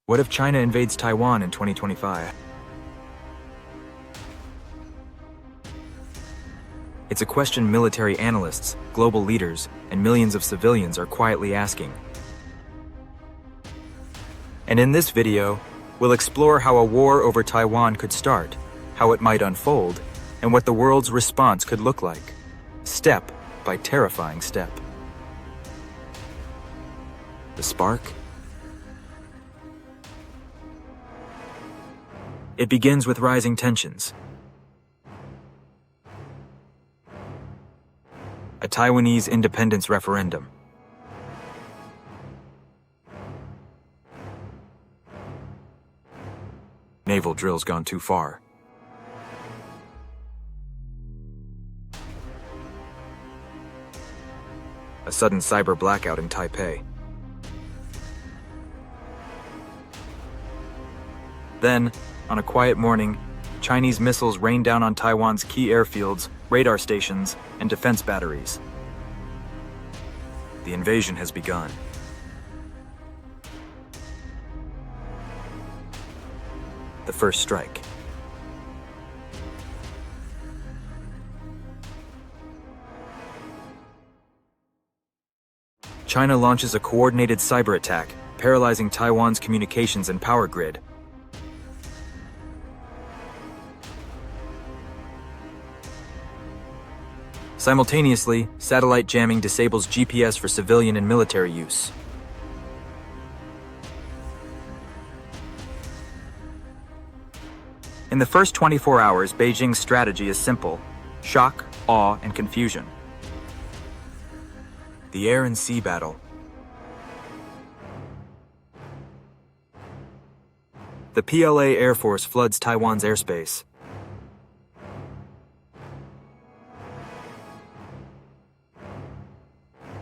What if China invades Taiwan in 2025? It's a question military analysts, global leaders, and millions of civilians are quietly asking. And in this video, we'll explore how a war over Taiwan could start, how it might unfold, and what the world's response could look like, step by terrifying step. The spark? It begins with rising tensions. A Taiwanese independence referendum. Naval drills gone too far. A sudden cyber blackout in Taipei. Then, on a quiet morning, Chinese missiles rain down on Taiwan's key airfields, radar stations, and defense batteries. The invasion has begun. The first strike. China launches a coordinated cyber attack, paralyzing Taiwan's communications and power grid. Simultaneously, satellite jamming disables GPS for civilian and military use. In the first 24 hours, Beijing's strategy is simple: shock, awe, and confusion. The air and sea battle. The PLA Air Force floods Taiwan's airspace.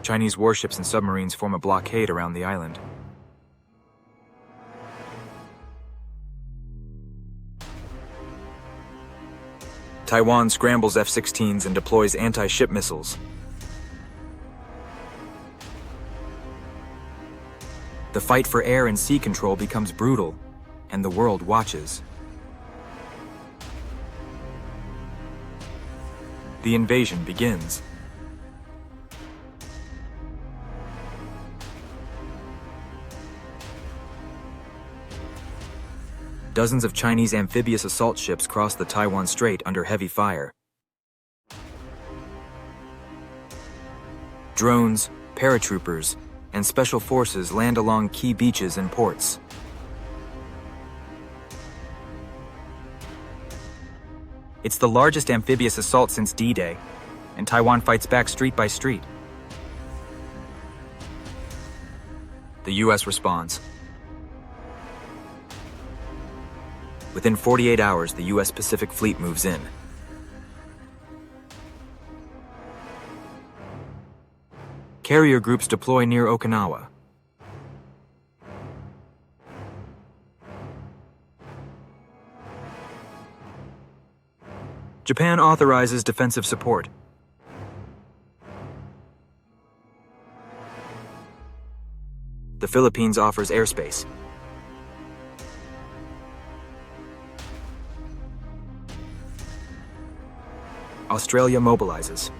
Chinese warships and submarines form a blockade around the island. Taiwan scrambles F-16s and deploys anti-ship missiles. The fight for air and sea control becomes brutal, and the world watches. The invasion begins. Dozens of Chinese amphibious assault ships cross the Taiwan Strait under heavy fire. Drones, paratroopers, and special forces land along key beaches and ports. It's the largest amphibious assault since D-Day, and Taiwan fights back street by street. The US responds. Within 48 hours, the US Pacific Fleet moves in. Carrier groups deploy near Okinawa. Japan authorizes defensive support. The Philippines offers airspace. Australia mobilizes.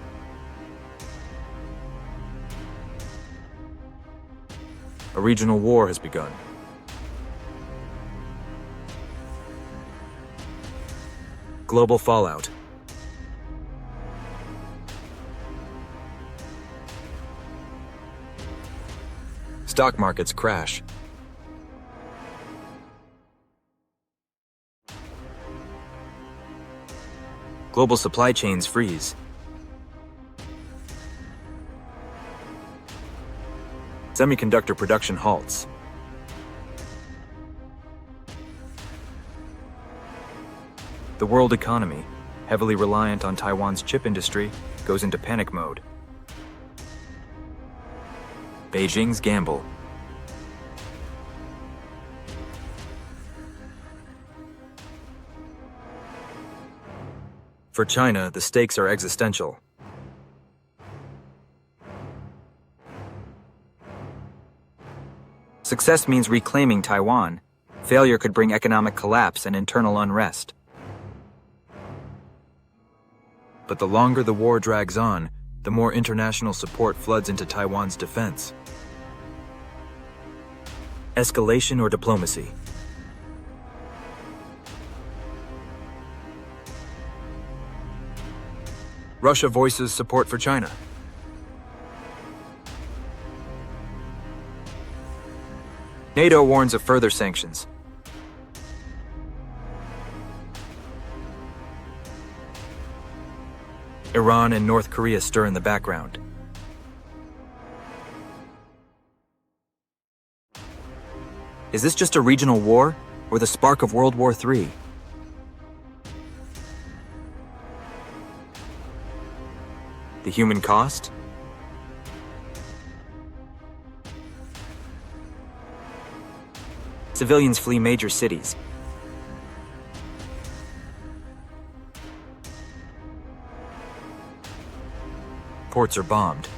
A regional war has begun. Global fallout. Stock markets crash. Global supply chains freeze. Semiconductor production halts. The world economy, heavily reliant on Taiwan's chip industry, goes into panic mode. Beijing's gamble. For China, the stakes are existential. Success means reclaiming Taiwan, Failure could bring economic collapse and internal unrest. But the longer the war drags on, the more international support floods into Taiwan's defense. Escalation or diplomacy? Russia voices support for China. NATO warns of further sanctions. Iran and North Korea stir in the background. Is this just a regional war, or the spark of World War III? The human cost? Civilians flee major cities. Ports are bombed.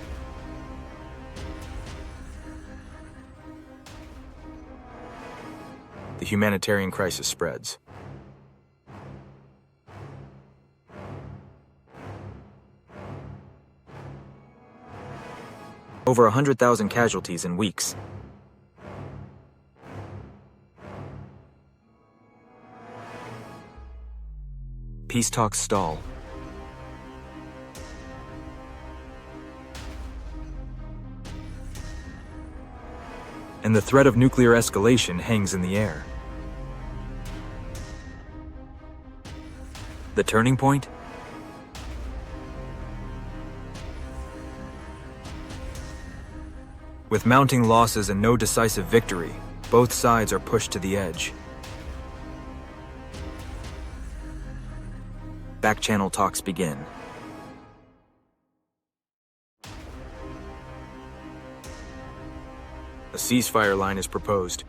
The humanitarian crisis spreads. Over 100,000 casualties in weeks. Peace talks stall. And the threat of nuclear escalation hangs in the air. The turning point? With mounting losses and no decisive victory, both sides are pushed to the edge. Back-channel talks begin. A ceasefire line is proposed.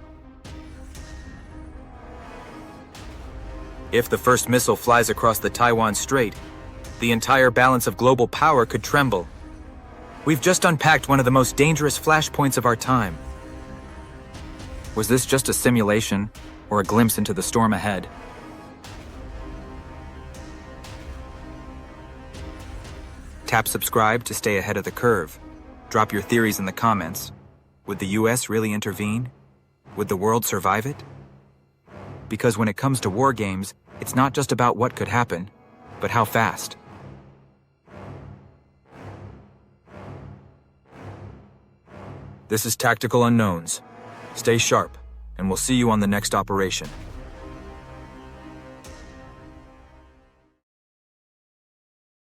If the first missile flies across the Taiwan Strait, the entire balance of global power could tremble. We've just unpacked one of the most dangerous flashpoints of our time. Was this just a simulation, or a glimpse into the storm ahead? Tap subscribe to stay ahead of the curve. Drop your theories in the comments. Would the US really intervene? Would the world survive it? Because when it comes to war games, it's not just about what could happen, but how fast. This is Tactical Unknowns. Stay sharp, and we'll see you on the next operation.